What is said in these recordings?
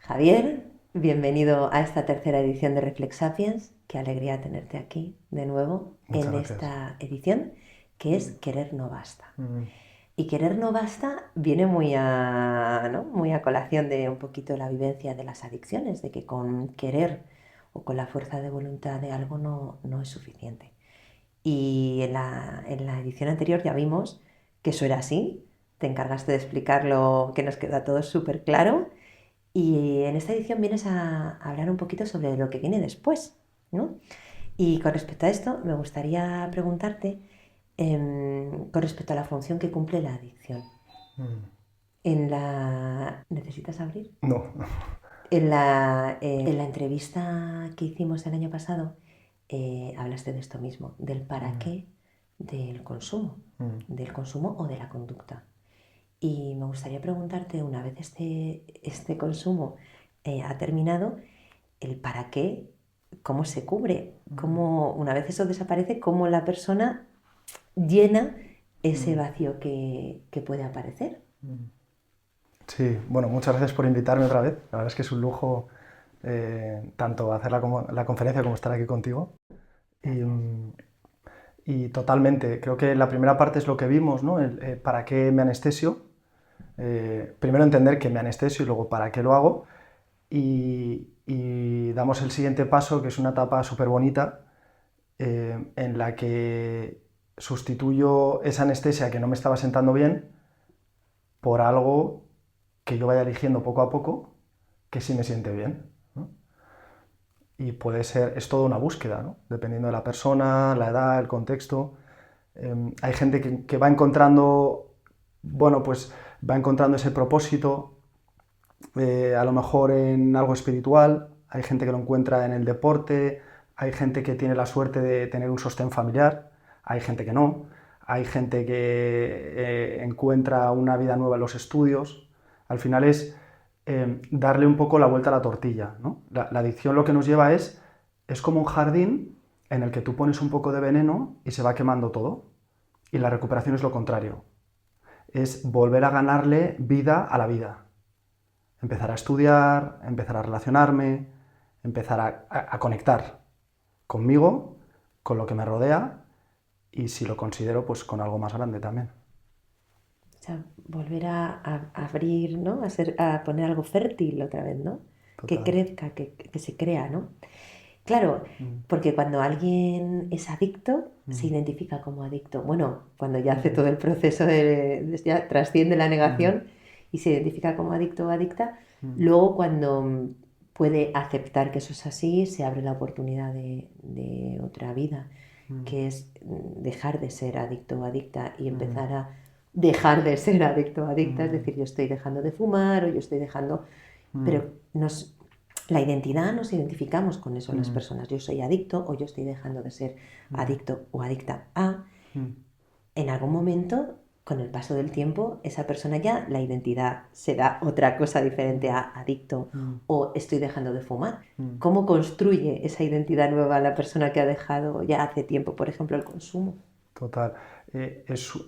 Javier, bienvenido a esta tercera edición de Reflex Sapiens. Qué alegría tenerte aquí de nuevo Muchas en gracias. esta edición que es Querer no basta. Mm, Y querer no basta viene muy a, ¿no? muy a colación de un poquito la vivencia de las adicciones, de que con querer o con la fuerza de voluntad de algo no es suficiente. Y en la edición anterior ya vimos que eso era así. Te encargaste de explicarlo, que nos queda todo súper claro. Y en esta edición vienes a hablar un poquito sobre lo que viene después, ¿no? Y con respecto a esto, me gustaría preguntarte con respecto a la función que cumple la adicción. mm. ¿Necesitas abrir? No. En la entrevista que hicimos el año pasado, hablaste de esto mismo, del para Mm, qué mm, del consumo o de la conducta. Y me gustaría preguntarte, una vez este consumo ha terminado, el para qué, cómo se cubre, mm, cómo, una vez eso desaparece, cómo la persona llena ese mm, vacío que puede aparecer. mm. Sí, bueno, muchas gracias por invitarme otra vez. La verdad es que es un lujo tanto hacer la conferencia como estar aquí contigo. Y, Gracias. y totalmente, creo que la primera parte es lo que vimos, ¿no? ¿Para qué me anestesio? Primero entender que me anestesio y luego para qué lo hago. Y damos el siguiente paso, que es una etapa súper bonita, en la que sustituyo esa anestesia que no me estaba sentando bien por algo que yo vaya eligiendo poco a poco que sí me siente bien, ¿no? Y puede ser, es toda una búsqueda, ¿no? Dependiendo de la persona, la edad, el contexto. Hay gente que va encontrando, bueno, pues va encontrando ese propósito, a lo mejor en algo espiritual, hay gente que lo encuentra en el deporte, hay gente que tiene la suerte de tener un sostén familiar, hay gente que no, hay gente que encuentra una vida nueva en los estudios. Al final es darle un poco la vuelta a la tortilla, ¿no? La adicción lo que nos lleva es como un jardín en el que tú pones un poco de veneno y se va quemando todo. Y la recuperación es lo contrario, es volver a ganarle vida a la vida. Empezar a estudiar, empezar a relacionarme, empezar a conectar conmigo, con lo que me rodea y si lo considero, pues con algo más grande también. O sea, volver a abrir, ¿no? A poner algo fértil otra vez, ¿no? Que Total. crezca, que se crea, ¿no? Claro, Mm, porque cuando alguien es adicto, se mm, identifica como adicto. Bueno, cuando ya hace mm, todo el proceso ya trasciende la mm, negación y se identifica como adicto o adicta, mm, luego cuando puede aceptar que eso es así, se abre la oportunidad de otra vida, mm, que es dejar de ser adicto o adicta y mm, empezar a dejar de ser adicto o adicta. Es mm, decir, yo estoy dejando de fumar o yo estoy dejando, mm, pero la identidad nos identificamos con eso las mm, personas. Yo soy adicto o yo estoy dejando de ser mm, adicto o adicta a. mm, En algún momento, con el paso del tiempo, esa persona ya, la identidad será otra cosa diferente a adicto mm, o estoy dejando de fumar. mm. ¿Cómo construye esa identidad nueva la persona que ha dejado ya hace tiempo, por ejemplo, el consumo? Total.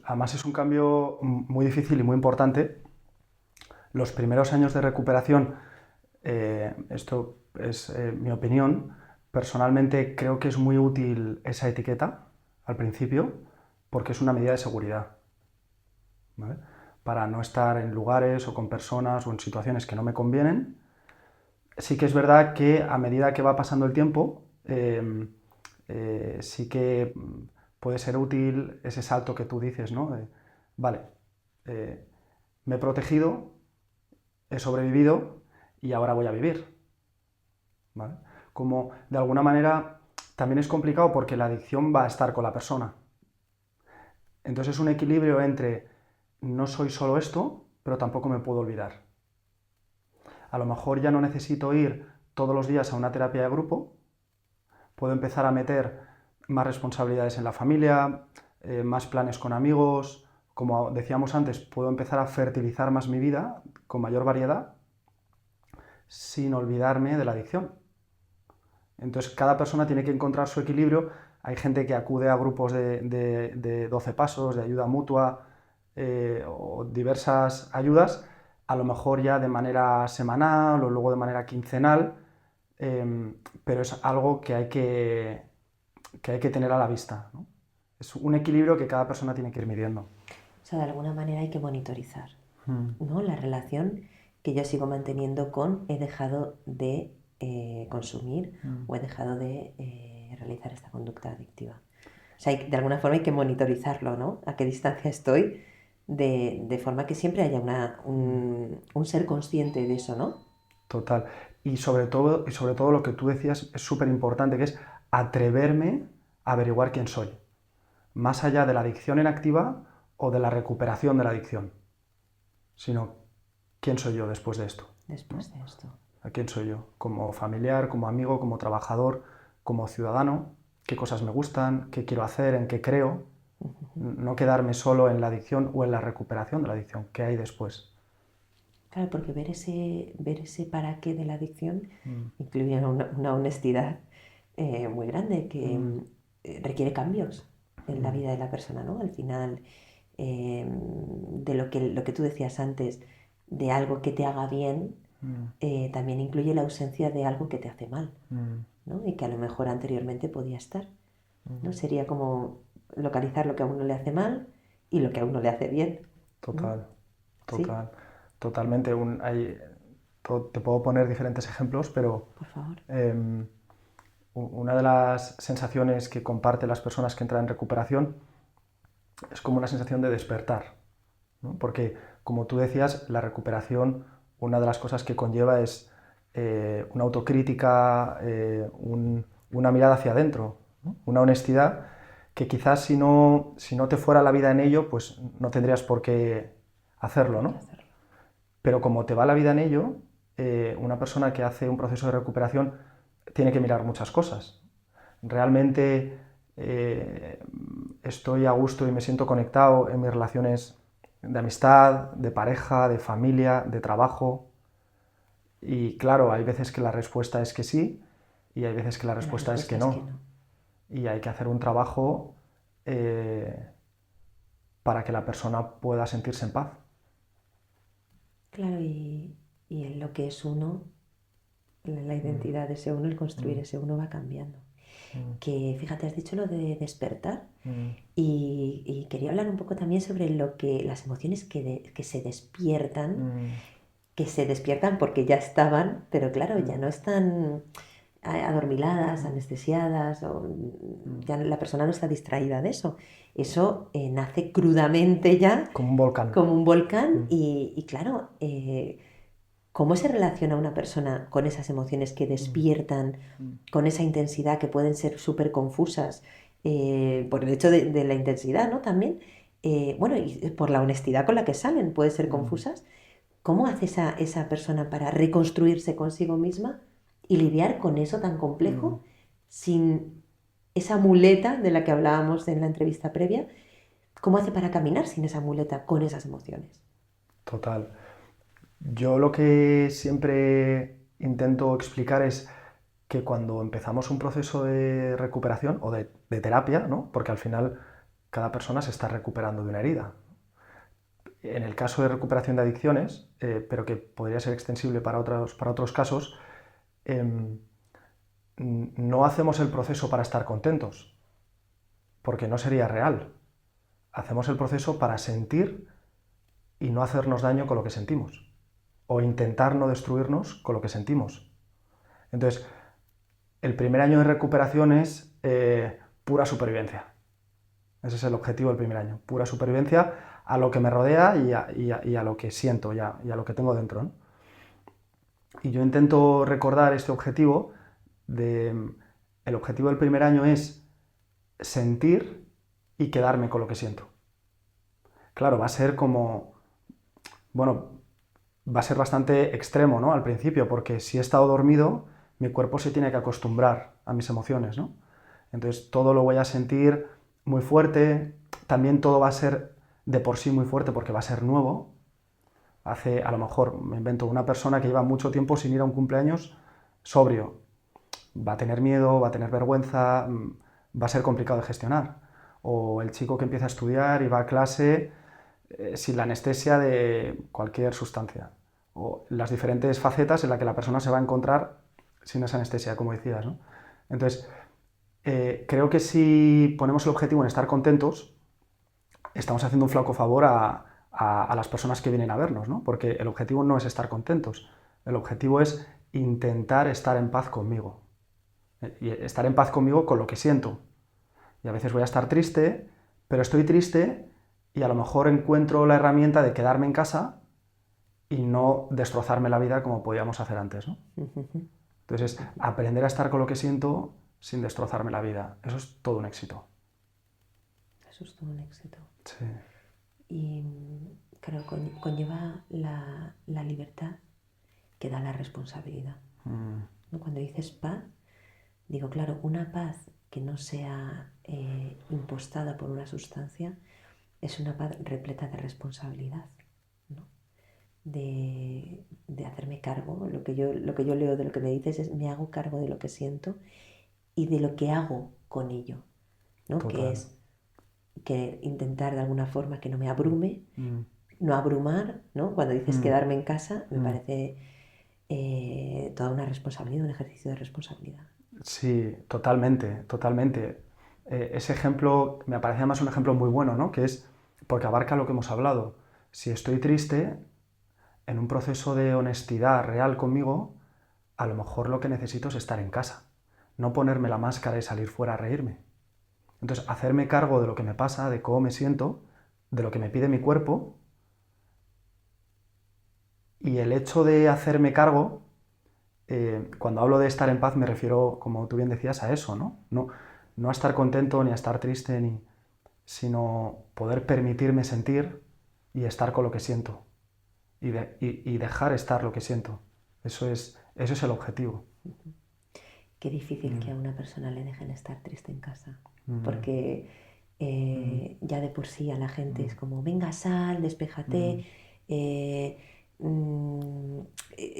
Además es un cambio muy difícil y muy importante. Los primeros años de recuperación, esto es mi opinión, personalmente creo que es muy útil esa etiqueta al principio porque es una medida de seguridad, ¿vale? Para no estar en lugares o con personas o en situaciones que no me convienen. Sí que es verdad que a medida que va pasando el tiempo, sí que puede ser útil ese salto que tú dices, ¿no? Vale, eh, me he protegido, he sobrevivido y ahora voy a vivir, ¿vale? Como de alguna manera también es complicado porque la adicción va a estar con la persona. Entonces es un equilibrio entre no soy solo esto, pero tampoco me puedo olvidar. A lo mejor ya no necesito ir todos los días a una terapia de grupo, puedo empezar a meter más responsabilidades en la familia, más planes con amigos, como decíamos antes, puedo empezar a fertilizar más mi vida con mayor variedad sin olvidarme de la adicción. Entonces cada persona tiene que encontrar su equilibrio. Hay gente que acude a grupos de 12 pasos, de ayuda mutua o diversas ayudas. a lo mejor ya de manera semanal o luego de manera quincenal, pero es algo que hay que tener a la vista, ¿no? Es un equilibrio que cada persona tiene que ir midiendo. O sea, de alguna manera hay que monitorizar, Mm. ¿no? La relación que yo sigo manteniendo con he dejado de consumir o he dejado de realizar esta conducta adictiva. O sea, de alguna forma hay que monitorizarlo, ¿no? A qué distancia estoy, de forma que siempre haya un ser consciente de eso, ¿no? Total. Y sobre todo lo que tú decías es súper importante, que es atreverme a averiguar quién soy, más allá de la adicción en activa o de la recuperación de la adicción, sino quién soy yo después de esto, ¿no? Después de esto. ¿A quién soy yo? Como familiar, como amigo, como trabajador, como ciudadano, qué cosas me gustan, qué quiero hacer, en qué creo, no quedarme solo en la adicción o en la recuperación de la adicción, ¿qué hay después? Claro, porque ver ese para qué de la adicción incluye una honestidad muy grande que requiere cambios en la vida de la persona, ¿no? Al final, de lo que tú decías antes, de algo que te haga bien, también incluye la ausencia de algo que te hace mal, ¿no? Y que a lo mejor anteriormente podía estar, ¿no? Sería como localizar lo que a uno le hace mal y lo que a uno le hace bien, ¿no? Total, Sí, total, totalmente. Te puedo poner diferentes ejemplos, pero por favor. una de las sensaciones que comparten las personas que entran en recuperación es como una sensación de despertar, ¿no? Porque, como tú decías, la recuperación, una de las cosas que conlleva es una autocrítica, una mirada hacia adentro, ¿no? Una honestidad que quizás si no te fuera la vida en ello, pues no tendrías por qué hacerlo, Hay que ¿no? hacerlo. Pero como te va la vida en ello, una persona que hace un proceso de recuperación tiene que mirar muchas cosas. Realmente estoy a gusto y me siento conectado en mis relaciones de amistad, de pareja, de familia, de trabajo. Y claro, hay veces que la respuesta es que sí y hay veces que la Y la respuesta es respuesta que es que no. no. Y hay que hacer un trabajo eh, para que la persona pueda sentirse en paz. Claro, y en lo que es uno, la identidad de ese uno, el construir ese uno va cambiando. Que fíjate, has dicho lo de despertar y quería hablar un poco también sobre lo que las emociones que se despiertan porque ya estaban, pero claro, ya no están adormiladas, anestesiadas, o ya la persona no está distraída de eso. Eso nace crudamente ya Como un volcán. como un volcán y claro, ¿cómo se relaciona una persona con esas emociones que despiertan, con esa intensidad que pueden ser súper confusas, por el hecho de la intensidad, ¿no? También, bueno, y por la honestidad con la que salen, pueden ser confusas. ¿Cómo hace esa persona para reconstruirse consigo misma y lidiar con eso tan complejo sin esa muleta de la que hablábamos en la entrevista previa? ¿Cómo hace para caminar sin esa muleta con esas emociones? Total. Yo lo que siempre intento explicar es que cuando empezamos un proceso de recuperación o de terapia, ¿no? Porque al final cada persona se está recuperando de una herida. En el caso de recuperación de adicciones, pero que podría ser extensible para otros casos, em, no hacemos el proceso para estar contentos, porque no sería real. Hacemos el proceso para sentir y no hacernos daño con lo que sentimos, o intentar no destruirnos con lo que sentimos. Entonces, el primer año de recuperación es pura supervivencia. Ese es el objetivo del primer año, pura supervivencia a lo que me rodea y a lo que siento y a lo que tengo dentro, ¿no? Y yo intento recordar este objetivo el objetivo del primer año es sentir y quedarme con lo que siento. Claro, va a ser como, bueno, va a ser bastante extremo, ¿no? Al principio, porque si he estado dormido, mi cuerpo se tiene que acostumbrar a mis emociones, ¿no? Entonces todo lo voy a sentir muy fuerte, también todo va a ser de por sí muy fuerte porque va a ser nuevo. A lo mejor, me invento, una persona que lleva mucho tiempo sin ir a un cumpleaños sobrio, va a tener miedo, va a tener vergüenza, va a ser complicado de gestionar. O el chico que empieza a estudiar y va a clase sin la anestesia de cualquier sustancia. o las diferentes facetas en las que la persona se va a encontrar sin esa anestesia, como decías, ¿no? Entonces, creo que si ponemos el objetivo en estar contentos, estamos haciendo un flaco favor a las personas que vienen a vernos, ¿no? Porque el objetivo no es estar contentos, el objetivo es intentar estar en paz conmigo. Y estar en paz conmigo con lo que siento. Y a veces voy a estar triste, pero estoy triste y a lo mejor encuentro la herramienta de quedarme en casa y no destrozarme la vida como podíamos hacer antes, ¿no? Entonces, aprender a estar con lo que siento sin destrozarme la vida, eso es todo un éxito. Eso es todo un éxito. Sí. Y creo que conlleva la libertad que da la responsabilidad. ¿No? Cuando dices paz, digo, claro, una paz que no sea impostada por una sustancia es una paz repleta de responsabilidad, ¿no? De hacerme cargo. Lo que yo leo de lo que me dices es me hago cargo de lo que siento y de lo que hago con ello, ¿no? Que es que intentar de alguna forma que no me abrume, no abrumar, ¿no? Cuando dices quedarme en casa, me parece toda una responsabilidad, un ejercicio de responsabilidad. Sí, totalmente, totalmente. Ese ejemplo me parece además un ejemplo muy bueno, ¿no? Que es porque abarca lo que hemos hablado. Si estoy triste, en un proceso de honestidad real conmigo, a lo mejor lo que necesito es estar en casa, no ponerme la máscara y salir fuera a reírme. Entonces, hacerme cargo de lo que me pasa, de cómo me siento, de lo que me pide mi cuerpo, y el hecho de hacerme cargo, cuando hablo de estar en paz me refiero, como tú bien decías, a eso, ¿no? No a estar contento ni a estar triste, sino poder permitirme sentir y estar con lo que siento y dejar estar lo que siento. Eso es el objetivo. Qué difícil que a una persona le dejen estar triste en casa, porque ya de por sí a la gente es como, venga, sal, despéjate,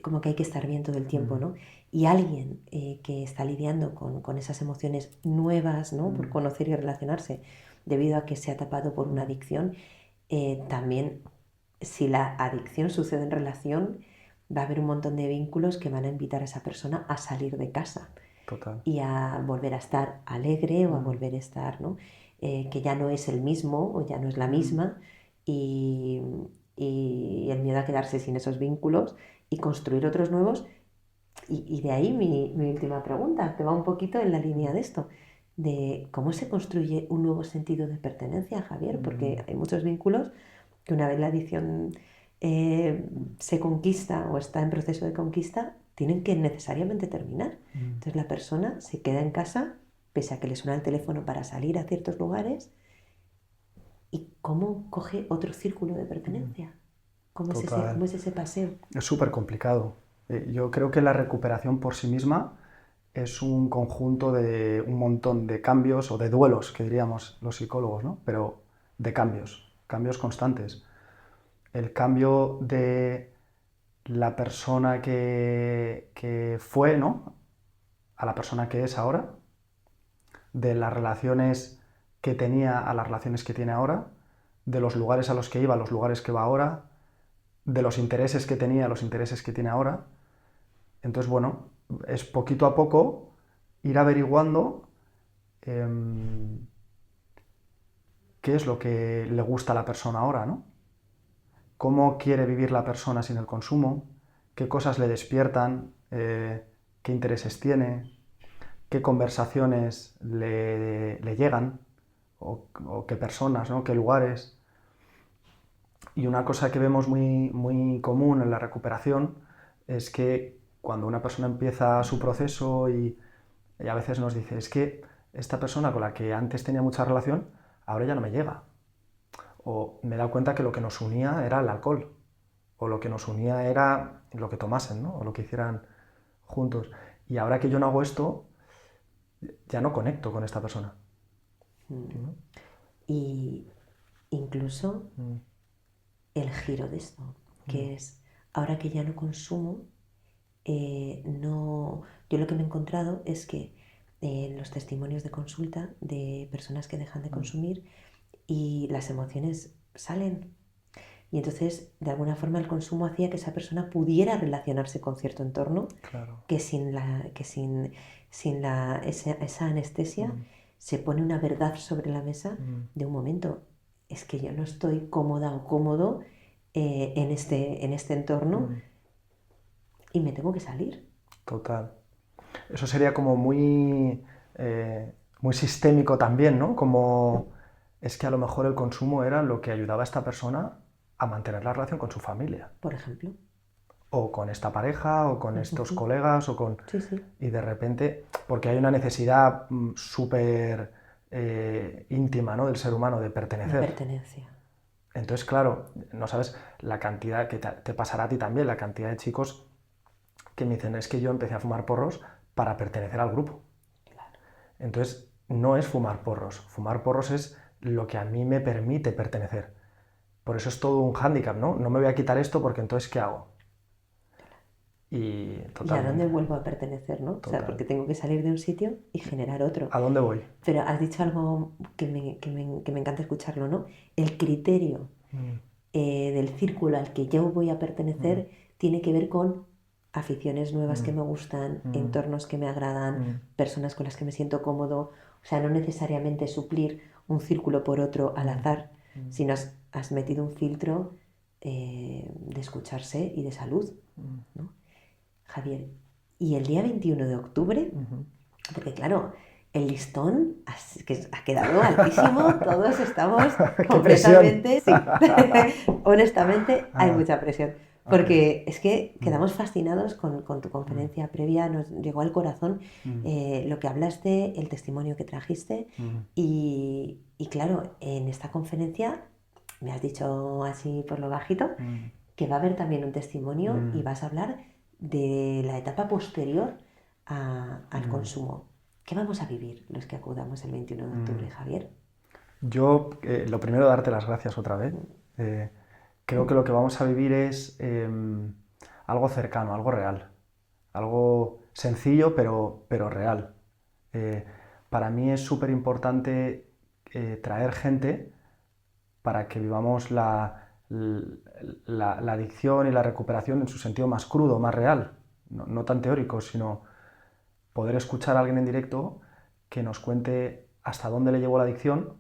como que hay que estar bien todo el tiempo, ¿no? Y alguien que está lidiando con esas emociones nuevas, ¿no? Por conocer y relacionarse, debido a que se ha tapado por una adicción, también si la adicción sucede en relación, va a haber un montón de vínculos que van a invitar a esa persona a salir de casa. Total. Y a volver a estar alegre o a volver a estar, ¿no? Que ya no es el mismo o ya no es la misma y el miedo a quedarse sin esos vínculos y construir otros nuevos. Y de ahí mi última pregunta, que va un poquito en la línea de esto, de cómo se construye un nuevo sentido de pertenencia, Javier, porque hay muchos vínculos que una vez la adicción se conquista o está en proceso de conquista, tienen que necesariamente terminar. Entonces la persona se queda en casa, pese a que le suena el teléfono para salir a ciertos lugares, ¿y cómo coge otro círculo de pertenencia? ¿Cómo es ese paseo? Es súper complicado. Yo creo que la recuperación por sí misma es un conjunto de un montón de cambios o de duelos, que diríamos los psicólogos, ¿no? Pero de cambios constantes. El cambio de la persona que fue, ¿no? A la persona que es ahora, de las relaciones que tenía a las relaciones que tiene ahora, de los lugares a los que iba a los lugares que va ahora, de los intereses que tenía a los intereses que tiene ahora. Entonces, bueno, es poquito a poco ir averiguando qué es lo que le gusta a la persona ahora, ¿no? Cómo quiere vivir la persona sin el consumo, qué cosas le despiertan, qué intereses tiene, qué conversaciones le llegan, o qué personas, ¿no? Qué lugares. Y una cosa que vemos muy, muy común en la recuperación es que cuando una persona empieza su proceso y a veces nos dice, es que esta persona con la que antes tenía mucha relación, ahora ya no me llega. O me he dado cuenta que lo que nos unía era el alcohol, o lo que nos unía era lo que tomasen, ¿no? O lo que hicieran juntos. Y ahora que yo no hago esto, ya no conecto con esta persona. ¿No? Y incluso el giro de esto, que es, ahora que ya no consumo, no, yo lo que me he encontrado es que en los testimonios de consulta de personas que dejan de consumir y las emociones salen Y entonces, de alguna forma, el consumo hacía que esa persona pudiera relacionarse con cierto entorno Claro. que esa anestesia Mm, se pone una verdad sobre la mesa mm, de un momento. Es que yo no estoy cómoda o cómodo en este entorno mm. y me tengo que salir. Total. Eso sería como muy sistémico también, ¿no? Como es que a lo mejor el consumo era lo que ayudaba a esta persona a mantener la relación con su familia, Por ejemplo. o con esta pareja, o con estos Ujujú. colegas, o con... Sí, sí, Y de repente, porque hay una necesidad súper íntima, ¿no? Del ser humano de de pertenecer. pertenencia. Entonces, claro, no sabes la cantidad que te pasará a ti también, la cantidad de chicos que me dicen, es que yo empecé a fumar porros para pertenecer al grupo. Claro. Entonces, no es fumar porros. Fumar porros es lo que a mí me permite pertenecer. Por eso es todo un hándicap, ¿no? No me voy a quitar esto porque entonces, ¿qué hago? Y ¿Y a dónde totalmente, vuelvo a pertenecer, no? O sea, total. porque tengo que salir de un sitio y generar otro. ¿A dónde voy? Pero has dicho algo que me encanta escucharlo, ¿no? El criterio Mm, del círculo al que yo voy a mm, pertenecer tiene que ver con aficiones nuevas que mm, me gustan, mm, entornos que me agradan, mm, personas con las que me siento cómodo. O sea, no necesariamente suplir un círculo por otro al mm, azar, mm, sino has metido un filtro de escucharse y de salud, mm, ¿no? Javier, y el día 21 de octubre, ujú. porque claro, el listón que ha quedado altísimo, todos estamos ¡Qué presión! completamente, sí, honestamente hay Ah, mucha presión, ok. porque es que Mm, quedamos fascinados con tu mm, conferencia previa, nos llegó al corazón mm, lo que hablaste, el testimonio que trajiste mm, y claro, en esta conferencia me has dicho así por lo bajito mm, que va a haber también un testimonio y mm, vas a hablar de la etapa posterior al mm, consumo. ¿Qué vamos a vivir los que acudamos el 21 de octubre, mm. Javier? Yo, lo primero, darte las gracias otra vez. Eh, Creo que lo que vamos a vivir es algo cercano, algo real, algo sencillo pero real. Eh, para mí es súper importante traer gente para que vivamos la adicción y la recuperación en su sentido más crudo, más real, no tan teórico, sino poder escuchar a alguien en directo que nos cuente hasta dónde le llevó la adicción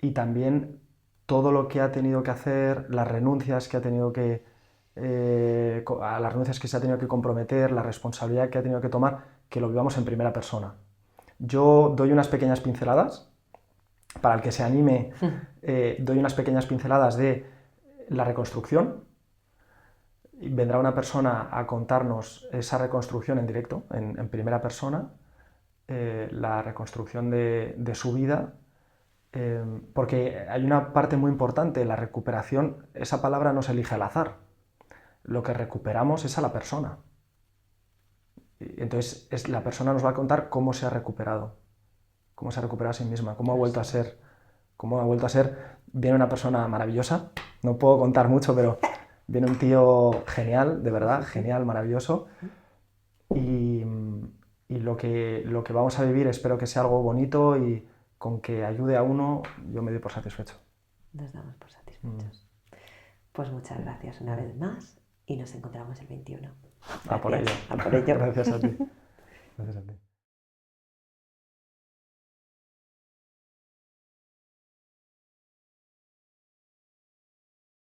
y también todo lo que ha tenido que hacer, las renuncias que ha tenido que, a las renuncias que se ha tenido que comprometer, la responsabilidad que ha tenido que tomar, que lo vivamos en primera persona. Yo doy unas pequeñas pinceladas, para el que se anime, doy unas pequeñas pinceladas de la reconstrucción. Vendrá una persona a contarnos esa reconstrucción en directo, en primera persona, la reconstrucción de su vida, porque hay una parte muy importante, la recuperación, esa palabra no se elige al azar, lo que recuperamos es a la persona. Entonces la persona nos va a contar cómo se ha recuperado a sí misma, Así es. cómo ha vuelto a ser, viene una persona maravillosa, no puedo contar mucho, pero viene un tío genial, de Sí, verdad, sí, sí. genial, maravilloso, y, y lo que vamos a vivir espero que sea algo bonito y con que ayude a uno, yo me doy por satisfecho. Nos damos por Mm, satisfechos. Pues muchas gracias una mm. vez más y nos encontramos el 21. A por Gracias. ello. A por ello. Gracias a ti. Gracias a ti.